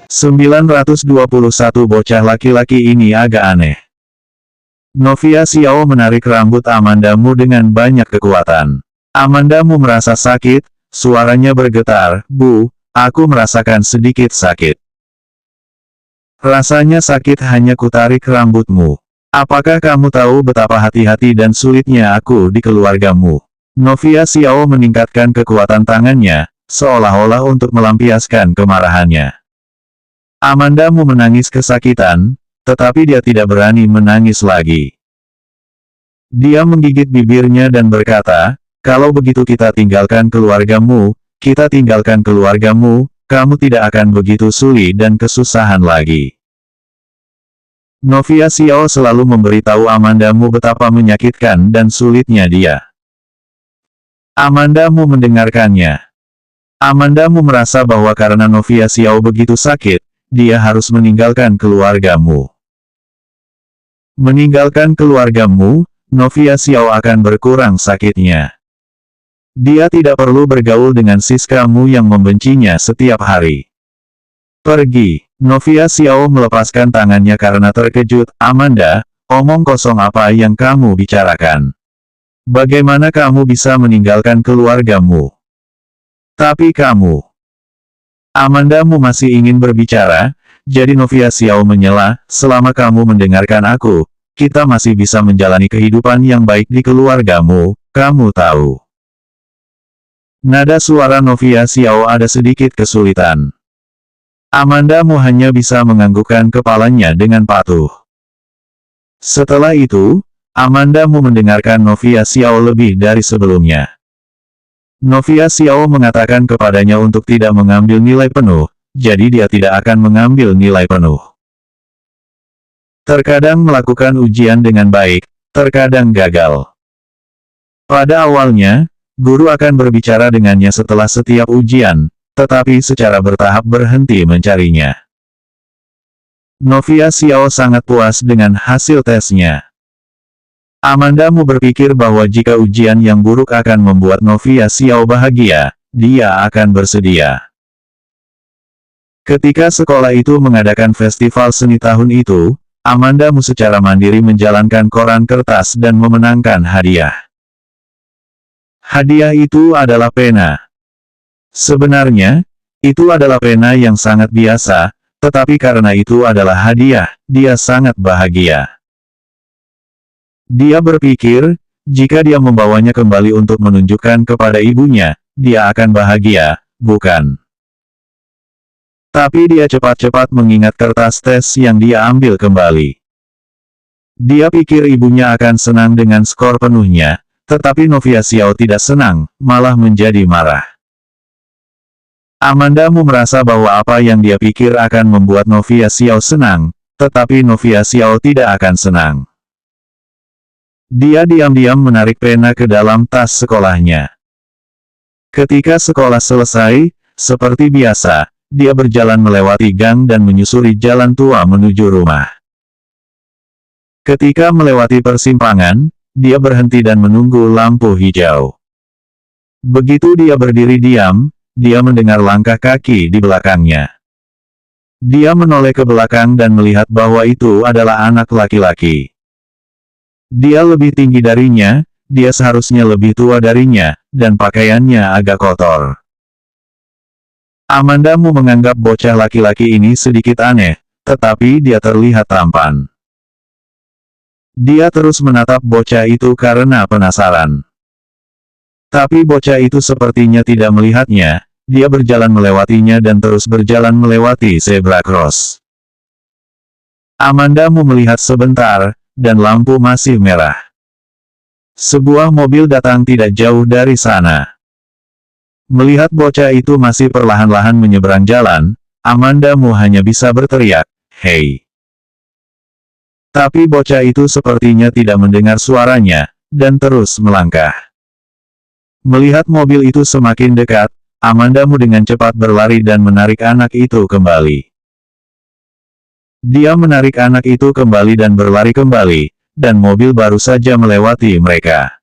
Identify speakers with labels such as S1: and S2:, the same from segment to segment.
S1: 921 bocah laki-laki ini agak aneh. Novia Xiao menarik rambut Amandamu dengan banyak kekuatan. Amandamu merasa sakit, suaranya bergetar, "Bu, aku merasakan sedikit sakit." "Rasanya sakit hanya kutarik rambutmu. Apakah kamu tahu betapa hati-hati dan sulitnya aku di keluargamu?" Novia Xiao meningkatkan kekuatan tangannya, seolah-olah untuk melampiaskan kemarahannya. Amandamu menangis kesakitan, tetapi dia tidak berani menangis lagi. Dia menggigit bibirnya dan berkata, "Kalau begitu kita tinggalkan keluargamu, kamu tidak akan begitu sulit dan kesusahan lagi." Novia Xiao selalu memberitahu Amandamu betapa menyakitkan dan sulitnya dia. Amandamu mendengarkannya. Amandamu merasa bahwa karena Novia Xiao begitu sakit, dia harus meninggalkan keluargamu. Meninggalkan keluargamu, Novia Xiao akan berkurang sakitnya. Dia tidak perlu bergaul dengan siskamu yang membencinya setiap hari. "Pergi." Novia Xiao melepaskan tangannya karena terkejut. "Amanda, omong kosong apa yang kamu bicarakan? Bagaimana kamu bisa meninggalkan keluargamu? Tapi kamu..." Amandamu masih ingin berbicara, jadi Novia Xiao menyela, "Selama kamu mendengarkan aku, kita masih bisa menjalani kehidupan yang baik di keluargamu, kamu tahu." Nada suara Novia Xiao ada sedikit kesulitan. Amandamu hanya bisa menganggukkan kepalanya dengan patuh. Setelah itu, Amandamu mendengarkan Novia Xiao lebih dari sebelumnya. Novia Xiao mengatakan kepadanya untuk tidak mengambil nilai penuh, jadi dia tidak akan mengambil nilai penuh. Terkadang melakukan ujian dengan baik, terkadang gagal. Pada awalnya, guru akan berbicara dengannya setelah setiap ujian, tetapi secara bertahap berhenti mencarinya. Novia Xiao sangat puas dengan hasil tesnya. Amandamu berpikir bahwa jika ujian yang buruk akan membuat Novia Xiao bahagia, dia akan bersedia. Ketika sekolah itu mengadakan festival seni tahun itu, Amandamu secara mandiri menjalankan koran kertas dan memenangkan hadiah. Hadiah itu adalah pena. Sebenarnya, itu adalah pena yang sangat biasa, tetapi karena itu adalah hadiah, dia sangat bahagia. Dia berpikir, jika dia membawanya kembali untuk menunjukkan kepada ibunya, dia akan bahagia, bukan? Tapi dia cepat-cepat mengingat kertas tes yang dia ambil kembali. Dia pikir ibunya akan senang dengan skor penuhnya, tetapi Novia Xiao tidak senang, malah menjadi marah. Amandamu merasa bahwa apa yang dia pikir akan membuat Novia Xiao senang, tetapi Novia Xiao tidak akan senang. Dia diam-diam menarik pena ke dalam tas sekolahnya. Ketika sekolah selesai, seperti biasa, dia berjalan melewati gang dan menyusuri jalan tua menuju rumah. Ketika melewati persimpangan, dia berhenti dan menunggu lampu hijau. Begitu dia berdiri diam, dia mendengar langkah kaki di belakangnya. Dia menoleh ke belakang dan melihat bahwa itu adalah anak laki-laki. Dia lebih tinggi darinya, dia seharusnya lebih tua darinya, dan pakaiannya agak kotor. Amandamu menganggap bocah laki-laki ini sedikit aneh, tetapi dia terlihat tampan. Dia terus menatap bocah itu karena penasaran. Tapi bocah itu sepertinya tidak melihatnya, dia berjalan melewatinya dan terus berjalan melewati zebra cross. Amandamu melihat sebentar, dan lampu masih merah. Sebuah mobil datang tidak jauh dari sana. Melihat bocah itu masih perlahan-lahan menyeberang jalan, Amandamu hanya bisa berteriak, "Hei!" Tapi bocah itu sepertinya tidak mendengar suaranya, dan terus melangkah. Melihat mobil itu semakin dekat, Amandamu dengan cepat berlari dan menarik anak itu kembali. Dia menarik anak itu kembali dan berlari kembali, dan mobil baru saja melewati mereka.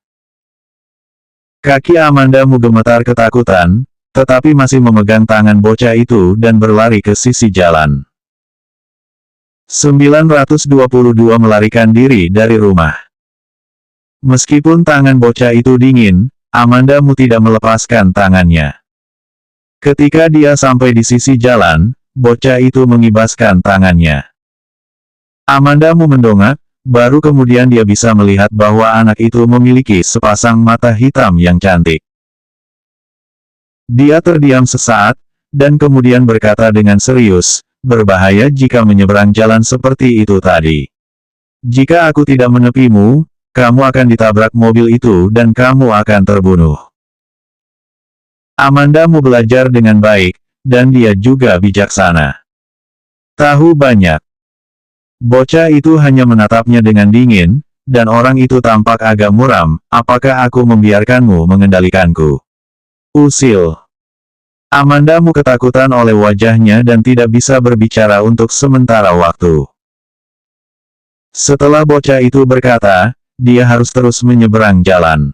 S1: Kaki Amandamu gemetar ketakutan, tetapi masih memegang tangan bocah itu dan berlari ke sisi jalan. 922 melarikan diri dari rumah. Meskipun tangan bocah itu dingin, Amandamu tidak melepaskan tangannya. Ketika dia sampai di sisi jalan, bocah itu mengibaskan tangannya. Amandamu mendongak, baru kemudian dia bisa melihat bahwa anak itu memiliki sepasang mata hitam yang cantik. Dia terdiam sesaat, dan kemudian berkata dengan serius, berbahaya jika menyeberang jalan seperti itu tadi. Jika aku tidak menepimu, kamu akan ditabrak mobil itu dan kamu akan terbunuh. Amandamu belajar dengan baik, dan dia juga bijaksana. Tahu banyak. Bocah itu hanya menatapnya dengan dingin, dan orang itu tampak agak muram. Apakah aku membiarkanmu mengendalikanku? Usil. Amandamu ketakutan oleh wajahnya dan tidak bisa berbicara untuk sementara waktu. Setelah bocah itu berkata, dia harus terus menyeberang jalan.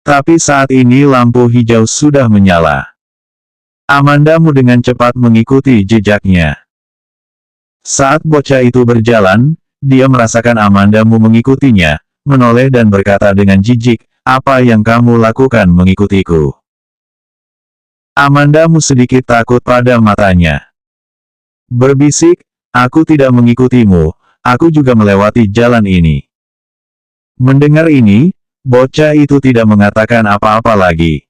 S1: Tapi saat ini lampu hijau sudah menyala. Amandamu dengan cepat mengikuti jejaknya. Saat bocah itu berjalan, dia merasakan Amandamu mengikutinya, menoleh dan berkata dengan jijik, apa yang kamu lakukan mengikutiku? Amandamu sedikit takut pada matanya. Berbisik, aku tidak mengikutimu, aku juga melewati jalan ini. Mendengar ini, bocah itu tidak mengatakan apa-apa lagi.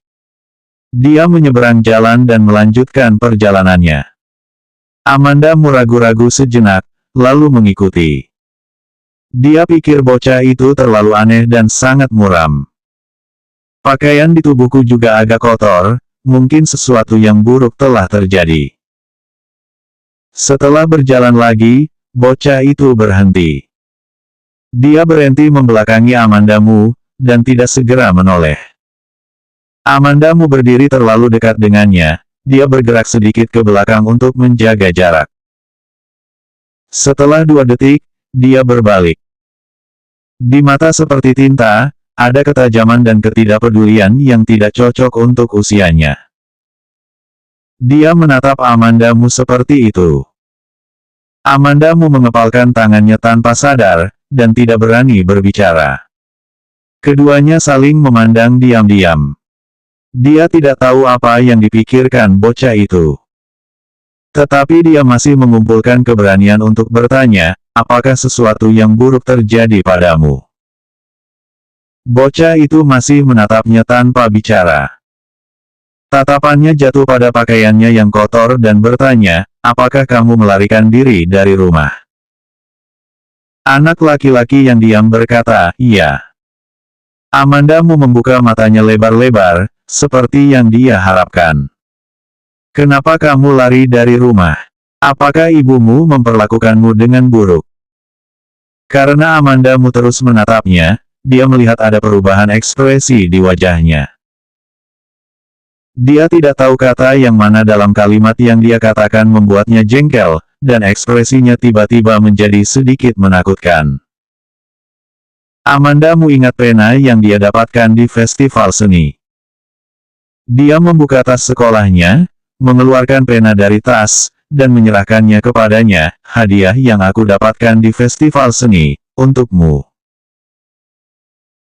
S1: Dia menyeberang jalan dan melanjutkan perjalanannya. Amandamu ragu-ragu sejenak, lalu mengikuti. Dia pikir bocah itu terlalu aneh dan sangat muram. Pakaian di tubuhku juga agak kotor, mungkin sesuatu yang buruk telah terjadi. Setelah berjalan lagi, bocah itu berhenti. Dia berhenti membelakangi Amandamu, dan tidak segera menoleh. Amandamu berdiri terlalu dekat dengannya, dia bergerak sedikit ke belakang untuk menjaga jarak. Setelah 2 detik, dia berbalik. Di mata seperti tinta, ada ketajaman dan ketidakpedulian yang tidak cocok untuk usianya. Dia menatap Amandamu seperti itu. Amandamu mengepalkan tangannya tanpa sadar, dan tidak berani berbicara. Keduanya saling memandang diam-diam. Dia tidak tahu apa yang dipikirkan bocah itu. Tetapi dia masih mengumpulkan keberanian untuk bertanya, apakah sesuatu yang buruk terjadi padamu? Bocah itu masih menatapnya tanpa bicara. Tatapannya jatuh pada pakaiannya yang kotor dan bertanya, apakah kamu melarikan diri dari rumah? Anak laki-laki yang diam berkata, iya. Amandamu membuka matanya lebar-lebar, seperti yang dia harapkan. Kenapa kamu lari dari rumah? Apakah ibumu memperlakukanmu dengan buruk? Karena Amandamu terus menatapnya, dia melihat ada perubahan ekspresi di wajahnya. Dia tidak tahu kata yang mana dalam kalimat yang dia katakan membuatnya jengkel, dan ekspresinya tiba-tiba menjadi sedikit menakutkan. Amandamu ingat pena yang dia dapatkan di festival seni. Dia membuka tas sekolahnya, mengeluarkan pena dari tas, dan menyerahkannya kepadanya, hadiah yang aku dapatkan di festival seni, untukmu.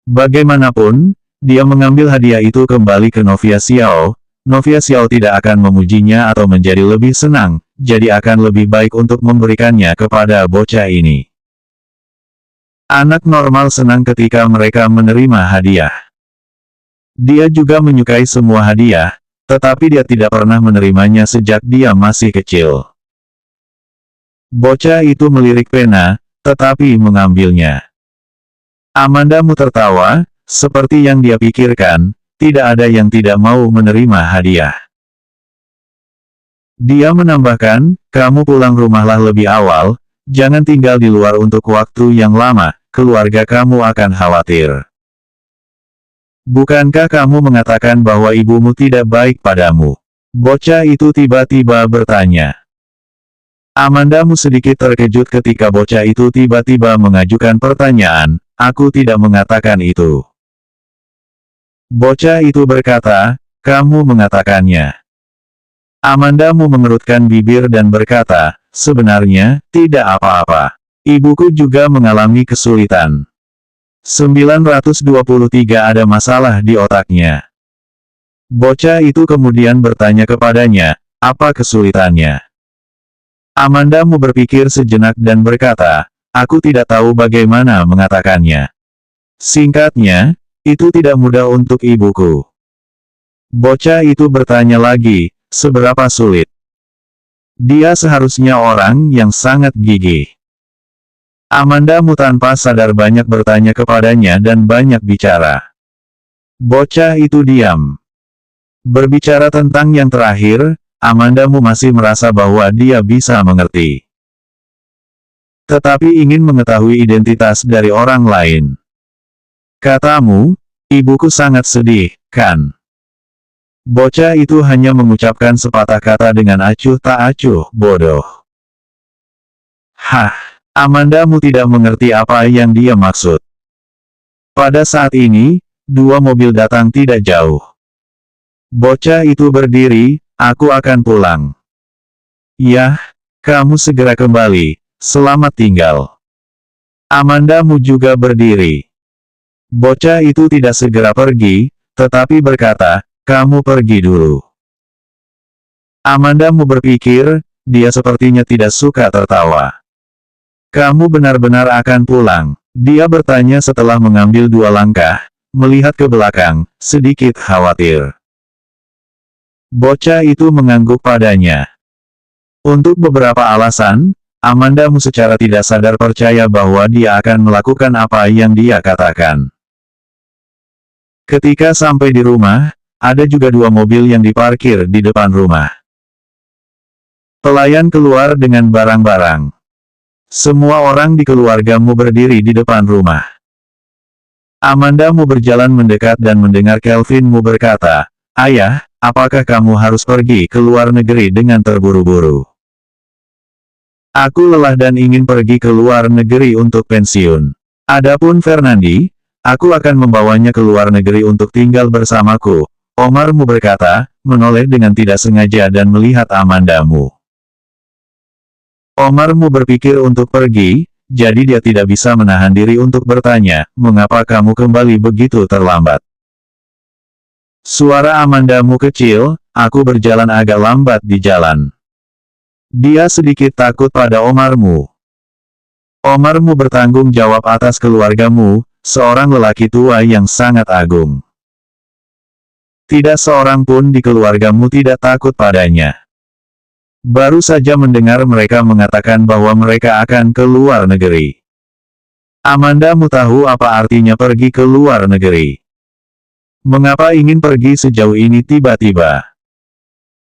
S1: Bagaimanapun, dia mengambil hadiah itu kembali ke Novia Xiao. Novia Xiao tidak akan memujinya atau menjadi lebih senang, jadi akan lebih baik untuk memberikannya kepada bocah ini. Anak normal senang ketika mereka menerima hadiah. Dia juga menyukai semua hadiah, tetapi dia tidak pernah menerimanya sejak dia masih kecil. Bocah itu melirik pena, tetapi mengambilnya. Amandamu tertawa, seperti yang dia pikirkan, tidak ada yang tidak mau menerima hadiah. Dia menambahkan, kamu pulang rumahlah lebih awal, jangan tinggal di luar untuk waktu yang lama, keluarga kamu akan khawatir. Bukankah kamu mengatakan bahwa ibumu tidak baik padamu? Bocah itu tiba-tiba bertanya. Amandamu sedikit terkejut ketika bocah itu tiba-tiba mengajukan pertanyaan, aku tidak mengatakan itu. Bocah itu berkata, kamu mengatakannya. Amanda Mu mengerutkan bibir dan berkata, sebenarnya, tidak apa-apa. Ibuku juga mengalami kesulitan. 923 ada masalah di otaknya. Bocah itu kemudian bertanya kepadanya, apa kesulitannya? Amanda Mu berpikir sejenak dan berkata, aku tidak tahu bagaimana mengatakannya. Singkatnya, itu tidak mudah untuk ibuku. Bocah itu bertanya lagi, seberapa sulit? Dia seharusnya orang yang sangat gigih. Amanda Mu tanpa sadar banyak bertanya kepadanya dan banyak bicara. Bocah itu diam. Berbicara tentang yang terakhir, Amanda Mu masih merasa bahwa dia bisa mengerti. Tetapi ingin mengetahui identitas dari orang lain. Katamu, ibuku sangat sedih, kan? Bocah itu hanya mengucapkan sepatah kata dengan acuh tak acuh, bodoh. Hah, Amanda Mu tidak mengerti apa yang dia maksud. Pada saat ini, dua mobil datang tidak jauh. Bocah itu berdiri, aku akan pulang. Yah, kamu segera kembali, selamat tinggal. Amanda Mu juga berdiri. Bocah itu tidak segera pergi, tetapi berkata, kamu pergi dulu. Amanda Mu berpikir, dia sepertinya tidak suka tertawa. Kamu benar-benar akan pulang? Dia bertanya setelah mengambil dua langkah, melihat ke belakang, sedikit khawatir. Bocah itu mengangguk padanya. Untuk beberapa alasan, Amanda Mu secara tidak sadar percaya bahwa dia akan melakukan apa yang dia katakan. Ketika sampai di rumah, ada juga dua mobil yang diparkir di depan rumah. Pelayan keluar dengan barang-barang. Semua orang di keluarga Mu berdiri di depan rumah. Amanda Mu berjalan mendekat dan mendengar Kelvin Mu berkata, ayah, apakah kamu harus pergi ke luar negeri dengan terburu-buru? Aku lelah dan ingin pergi ke luar negeri untuk pensiun. Adapun Fernandi, aku akan membawanya ke luar negeri untuk tinggal bersamaku. Omar Mu berkata, menoleh dengan tidak sengaja dan melihat Amanda Mu. Omar Mu berpikir untuk pergi, jadi dia tidak bisa menahan diri untuk bertanya, mengapa kamu kembali begitu terlambat? Suara Amanda Mu kecil, aku berjalan agak lambat di jalan. Dia sedikit takut pada Omar Mu. Omar Mu bertanggung jawab atas keluargamu, seorang lelaki tua yang sangat agung. Tidak seorang pun di keluargamu tidak takut padanya. Baru saja mendengar mereka mengatakan bahwa mereka akan ke luar negeri. Amanda Mu tahu apa artinya pergi ke luar negeri. Mengapa ingin pergi sejauh ini tiba-tiba?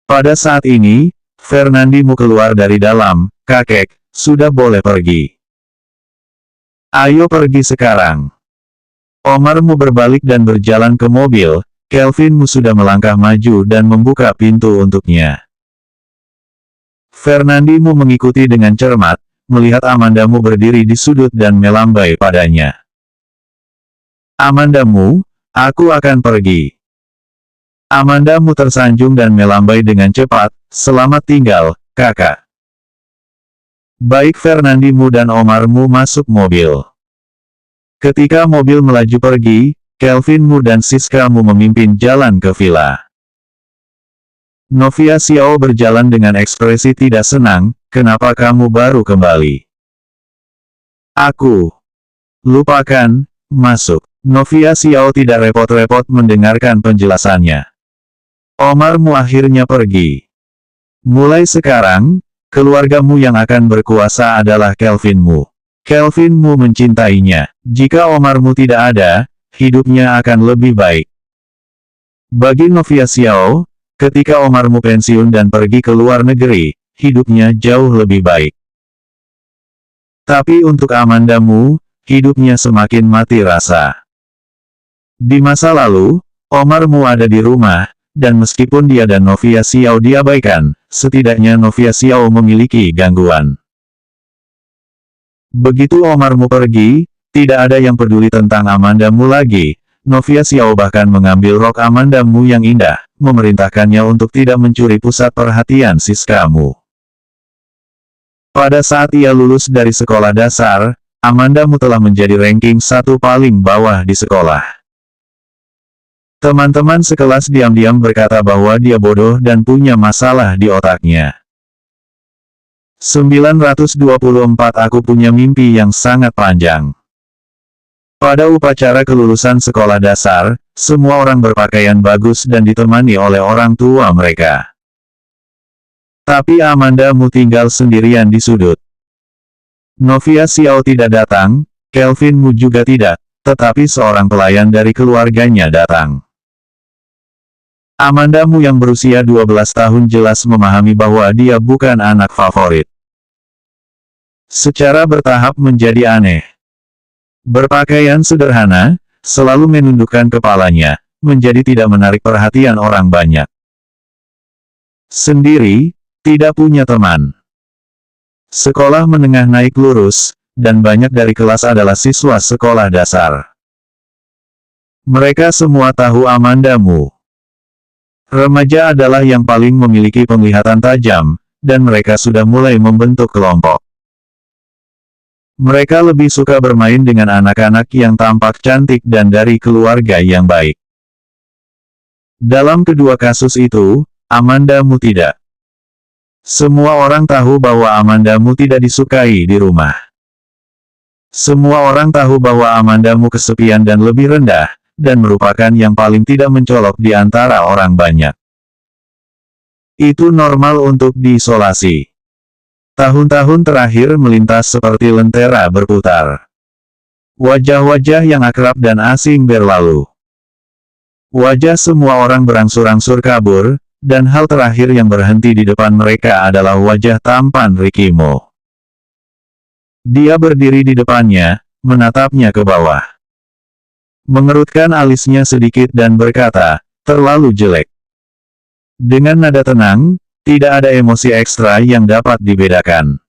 S1: Pada saat ini, Fernandi Mu keluar dari dalam, kakek, sudah boleh pergi. Ayo pergi sekarang. Omar Mu berbalik dan berjalan ke mobil. Kelvin Mu sudah melangkah maju dan membuka pintu untuknya. Fernandi Mu mengikuti dengan cermat, melihat Amanda Mu berdiri di sudut dan melambai padanya. Amanda Mu, aku akan pergi. Amanda Mu tersanjung dan melambai dengan cepat, selamat tinggal, kakak. Baik Fernandi Mu dan Omar Mu masuk mobil. Ketika mobil melaju pergi, Kelvin Mu dan Siska Mu memimpin jalan ke villa. Novia Xiao berjalan dengan ekspresi tidak senang, kenapa kamu baru kembali? Aku. Lupakan, masuk. Novia Xiao tidak repot-repot mendengarkan penjelasannya. Omar Mu akhirnya pergi. Mulai sekarang, keluargamu yang akan berkuasa adalah Kelvin Mu. Kelvin Mu mencintainya. Jika Omar Mu tidak ada, hidupnya akan lebih baik. Bagi Novia Xiao, ketika Omar Mu pensiun dan pergi ke luar negeri, hidupnya jauh lebih baik. Tapi untuk Amanda Mu, hidupnya semakin mati rasa. Di masa lalu, Omar Mu ada di rumah, dan meskipun dia dan Novia Xiao diabaikan, setidaknya Novia Xiao memiliki gangguan. Begitu Omar Mu pergi, tidak ada yang peduli tentang Amanda Mu lagi. Novia Xiao bahkan mengambil rok Amanda Mu yang indah, memerintahkannya untuk tidak mencuri pusat perhatian Siskamu. Pada saat ia lulus dari sekolah dasar, Amanda Mu telah menjadi ranking 1 paling bawah di sekolah. Teman-teman sekelas diam-diam berkata bahwa dia bodoh dan punya masalah di otaknya. 924 Aku punya mimpi yang sangat panjang. Pada upacara kelulusan sekolah dasar, semua orang berpakaian bagus dan ditemani oleh orang tua mereka. Tapi Amanda Mu tinggal sendirian di sudut. Novia Xiao tidak datang, Kelvin Mu juga tidak, tetapi seorang pelayan dari keluarganya datang. Amanda Mu yang berusia 12 tahun jelas memahami bahwa dia bukan anak favorit. Secara bertahap menjadi aneh. Berpakaian sederhana, selalu menundukkan kepalanya, menjadi tidak menarik perhatian orang banyak. Sendiri, tidak punya teman. Sekolah menengah naik lurus, dan banyak dari kelas adalah siswa sekolah dasar. Mereka semua tahu Amanda Mu. Remaja adalah yang paling memiliki penglihatan tajam, dan mereka sudah mulai membentuk kelompok. Mereka lebih suka bermain dengan anak-anak yang tampak cantik dan dari keluarga yang baik. Dalam kedua kasus itu, Amanda Mu tidak. Semua orang tahu bahwa Amanda Mu tidak disukai di rumah. Semua orang tahu bahwa Amanda Mu kesepian dan lebih rendah, dan merupakan yang paling tidak mencolok di antara orang banyak. Itu normal untuk diisolasi. Tahun-tahun terakhir melintas seperti lentera berputar. Wajah-wajah yang akrab dan asing berlalu. Wajah semua orang berangsur-angsur kabur, dan hal terakhir yang berhenti di depan mereka adalah wajah tampan Ricky Mo. Dia berdiri di depannya, menatapnya ke bawah. Mengerutkan alisnya sedikit dan berkata, "Terlalu jelek." Dengan nada tenang, tidak ada emosi ekstra yang dapat dibedakan.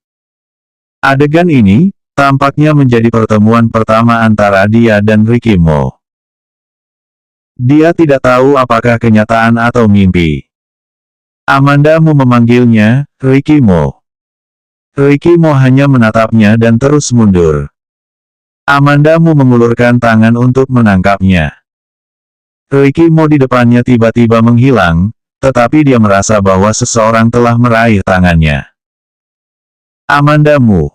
S1: Adegan ini, tampaknya menjadi pertemuan pertama antara dia dan Ricky Mo. Dia tidak tahu apakah kenyataan atau mimpi. Amanda Mu memanggilnya, "Ricky Mo." Ricky Mo hanya menatapnya dan terus mundur. Amanda Mu mengulurkan tangan untuk menangkapnya. Ricky Mo di depannya tiba-tiba menghilang, tetapi dia merasa bahwa seseorang telah meraih tangannya. "Amanda Mu,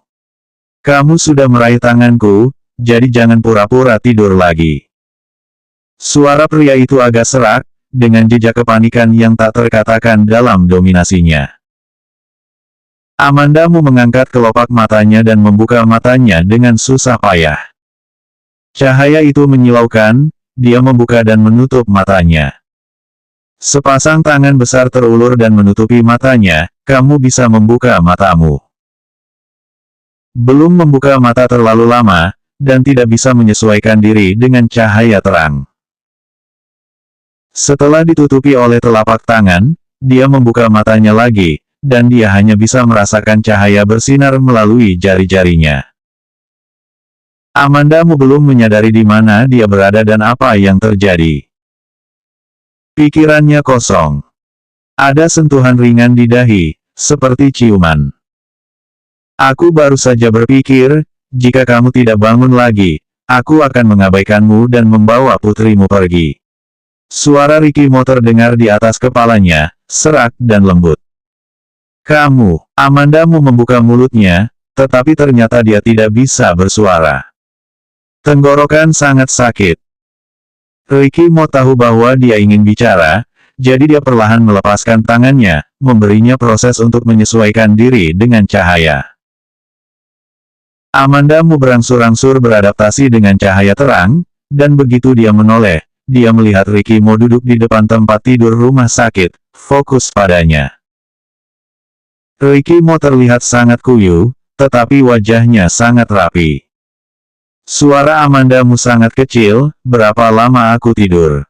S1: kamu sudah meraih tanganku, jadi jangan pura-pura tidur lagi." Suara pria itu agak serak, dengan jejak kepanikan yang tak terkatakan dalam dominasinya. Amanda Mu mengangkat kelopak matanya dan membuka matanya dengan susah payah. Cahaya itu menyilaukan, dia membuka dan menutup matanya. Sepasang tangan besar terulur dan menutupi matanya, "Kamu bisa membuka matamu." Belum membuka mata terlalu lama, dan tidak bisa menyesuaikan diri dengan cahaya terang. Setelah ditutupi oleh telapak tangan, dia membuka matanya lagi, dan dia hanya bisa merasakan cahaya bersinar melalui jari-jarinya. Amanda Mu belum menyadari di mana dia berada dan apa yang terjadi. Pikirannya kosong. Ada sentuhan ringan di dahi, seperti ciuman. "Aku baru saja berpikir, jika kamu tidak bangun lagi, aku akan mengabaikanmu dan membawa putrimu pergi." Suara Ricky Mo terdengar di atas kepalanya, serak dan lembut. "Kamu." Amanda Mu membuka mulutnya, tetapi ternyata dia tidak bisa bersuara. Tenggorokan sangat sakit. Ricky Mo tahu bahwa dia ingin bicara, jadi dia perlahan melepaskan tangannya, memberinya proses untuk menyesuaikan diri dengan cahaya. Amanda Mu berangsur-angsur beradaptasi dengan cahaya terang, dan begitu dia menoleh, dia melihat Ricky Mo duduk di depan tempat tidur rumah sakit, fokus padanya. Ricky Mo terlihat sangat kuyu, tetapi wajahnya sangat rapi. Suara Amanda Mu sangat kecil, "Berapa lama aku tidur?"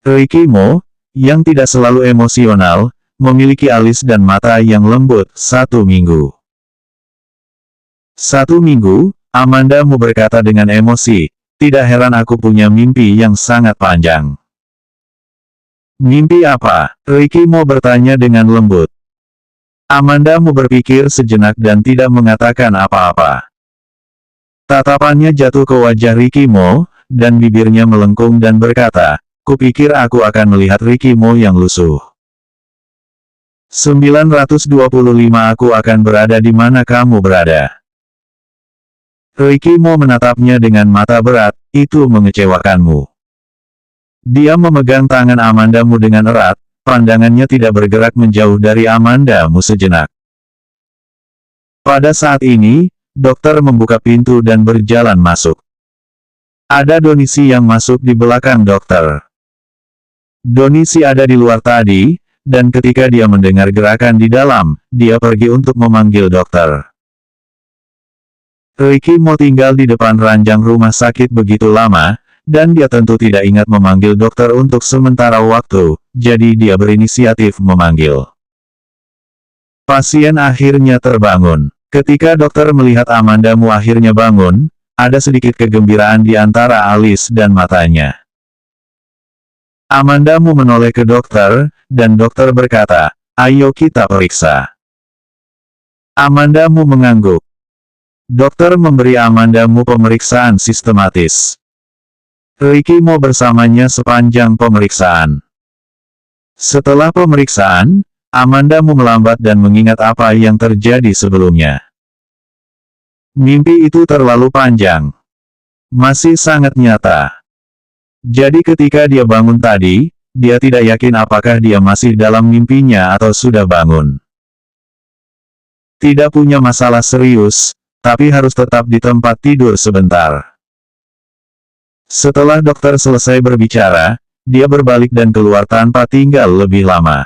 S1: Ricky Mo, yang tidak selalu emosional, memiliki alis dan mata yang lembut. 1 minggu. 1 minggu, Amanda Mu berkata dengan emosi. "Tidak heran aku punya mimpi yang sangat panjang." Mimpi apa? Ricky Mo bertanya dengan lembut. Amanda Mu berpikir sejenak dan tidak mengatakan apa-apa. Tatapannya jatuh ke wajah Ricky Mo, dan bibirnya melengkung dan berkata, kupikir aku akan melihat Ricky Mo yang lusuh. 925 aku akan berada di mana kamu berada. Ricky Mo menatapnya dengan mata berat, itu mengecewakanmu. Dia memegang tangan Amanda Mu dengan erat, pandangannya tidak bergerak menjauh dari Amanda Mu sejenak. Pada saat ini, dokter membuka pintu dan berjalan masuk. Ada Donisi yang masuk di belakang dokter. Donisi ada di luar tadi, dan ketika dia mendengar gerakan di dalam, dia pergi untuk memanggil dokter. Ricky Mo tinggal di depan ranjang rumah sakit begitu lama, dan dia tentu tidak ingat memanggil dokter untuk sementara waktu, jadi dia berinisiatif memanggil. Pasien akhirnya terbangun. Ketika dokter melihat Amanda Mu akhirnya bangun, ada sedikit kegembiraan di antara alis dan matanya. Amanda Mu menoleh ke dokter, dan dokter berkata, ayo kita periksa. Amanda Mu mengangguk. Dokter memberi Amanda Mu pemeriksaan sistematis. Ricky Mo bersamanya sepanjang pemeriksaan. Setelah pemeriksaan, Amanda Mu melambat dan mengingat apa yang terjadi sebelumnya. Mimpi itu terlalu panjang. Masih sangat nyata. Jadi ketika dia bangun tadi, dia tidak yakin apakah dia masih dalam mimpinya atau sudah bangun. Tidak punya masalah serius, tapi harus tetap di tempat tidur sebentar. Setelah dokter selesai berbicara, dia berbalik dan keluar tanpa tinggal lebih lama.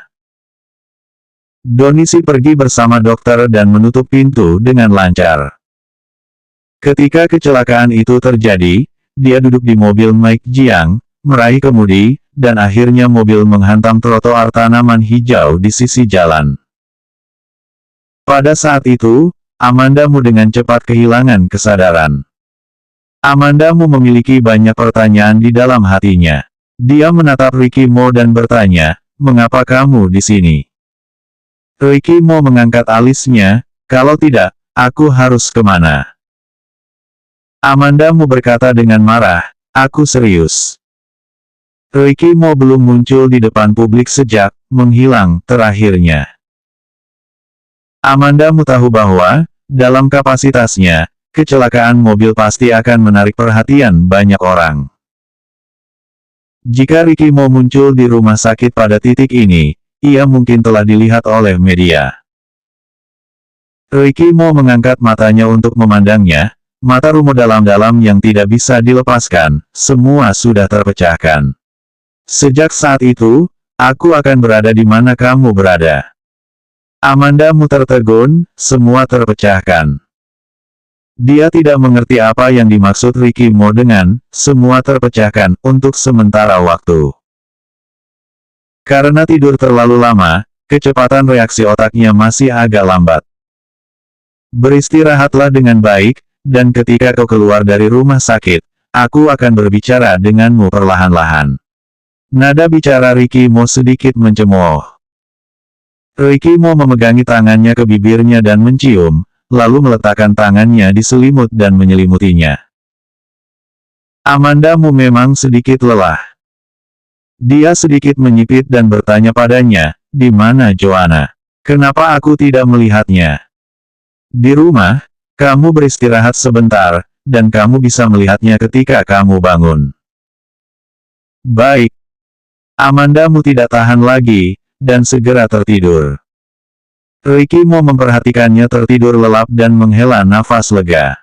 S1: Donisi pergi bersama dokter dan menutup pintu dengan lancar. Ketika kecelakaan itu terjadi, dia duduk di mobil Mike Jiang, meraih kemudi, dan akhirnya mobil menghantam trotoar tanaman hijau di sisi jalan. Pada saat itu, Amanda Mu dengan cepat kehilangan kesadaran. Amanda Mu memiliki banyak pertanyaan di dalam hatinya. Dia menatap Ricky Mo dan bertanya, mengapa kamu di sini? Ricky Mo mengangkat alisnya, kalau tidak, aku harus kemana? Amanda Mu berkata dengan marah, aku serius. Ricky Mo belum muncul di depan publik sejak menghilang terakhirnya. Amanda Mu tahu bahwa, dalam kapasitasnya, kecelakaan mobil pasti akan menarik perhatian banyak orang. Jika Ricky Mo muncul di rumah sakit pada titik ini, ia mungkin telah dilihat oleh media. Ricky Mo mengangkat matanya untuk memandangnya, mata Rumo dalam-dalam yang tidak bisa dilepaskan, semua sudah terpecahkan. Sejak saat itu, aku akan berada di mana kamu berada. Amanda Mu tertegun, semua terpecahkan. Dia tidak mengerti apa yang dimaksud Ricky Mo dengan, semua terpecahkan, untuk sementara waktu. Karena tidur terlalu lama, kecepatan reaksi otaknya masih agak lambat. Beristirahatlah dengan baik, dan ketika kau keluar dari rumah sakit, aku akan berbicara denganmu perlahan-lahan. Nada bicara Ricky Mo sedikit mencemooh. Ricky Mo memegangi tangannya ke bibirnya dan mencium, lalu meletakkan tangannya di selimut dan menyelimutinya. Amanda Mu memang sedikit lelah. Dia sedikit menyipit dan bertanya padanya, di mana Joanna? Kenapa aku tidak melihatnya? Di rumah, kamu beristirahat sebentar, dan kamu bisa melihatnya ketika kamu bangun. Baik. Amanda Mu tidak tahan lagi, dan segera tertidur. Ricky Mo memperhatikannya tertidur lelap dan menghela nafas lega.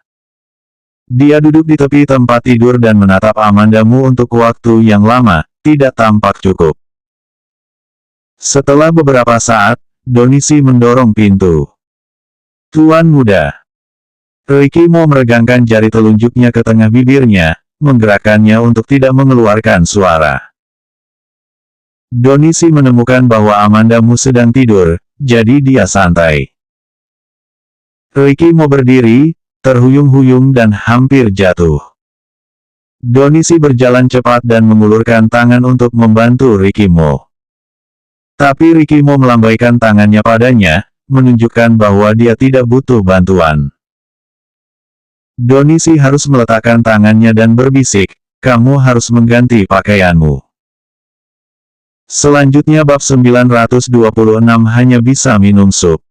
S1: Dia duduk di tepi tempat tidur dan menatap Amanda Mu untuk waktu yang lama, tidak tampak cukup. Setelah beberapa saat, Donisi mendorong pintu. Tuan muda. Ricky Mo meregangkan jari telunjuknya ke tengah bibirnya, menggerakkannya untuk tidak mengeluarkan suara. Donisi menemukan bahwa Amanda Mu sedang tidur, jadi dia santai. Ricky Mo berdiri, terhuyung-huyung dan hampir jatuh. Donisi berjalan cepat dan mengulurkan tangan untuk membantu Ricky Mo. Tapi Ricky mau melambaikan tangannya padanya, menunjukkan bahwa dia tidak butuh bantuan. Donishi harus meletakkan tangannya dan berbisik, kamu harus mengganti pakaianmu. Selanjutnya bab 926 hanya bisa minum sup.